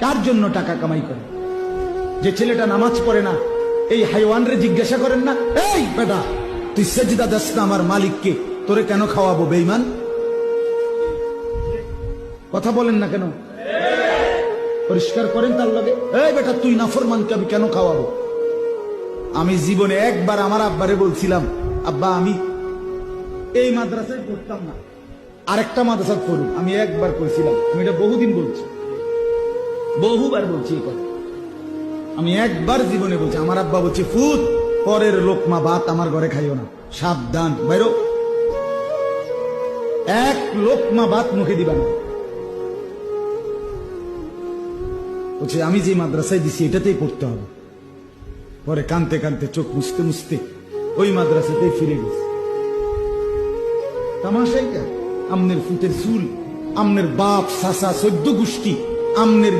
কার জন্য টাকা কামাই করে? যে ছেলেটা নামাজ পড়ে না, এই হাইওয়ানরে জিজ্ঞাসা করেন না, এই বেটা তুই সেজদা দাস না আমার মালিককে, তোরে কেন খাওয়াবো বেঈমান? কথা বলেন না কেন? পরিষ্কার করেন তার লগে, এই বেটা তুই নাফরমানকে আমি কেন খাওয়াবো? আমি জীবনে একবার আমার আব্বারে বলছিলাম, আব্বা আমি এই মাদ্রাসায় পড়তাম না, আরেকটা মাদ্রাসায় পড়ুন। আমি একবার করেছিলাম, আমি এটা বহুদিন বলছি, বহুবার বলছি এই কথা। আমি একবার জীবনে বলছি, আমার আব্বা বলছে ফুত পরের লোকমা ভাত আমার ঘরে খাইও না, সাবধান বাইরো, এক লোকমা ভাত মুখে দিবা না। বলছে আমি যে মাদ্রাসায় দিছি এটাতেই পড়তে হবে। পরে কানতে কানতে চোখ মুছতে মুছতে ওই মাদ্রাসাতেই ফিরে গেছে। তামাশাইটা আমনের ফুটের চুল, আমনের বাপ চাচা 14 গোষ্ঠী, আমনের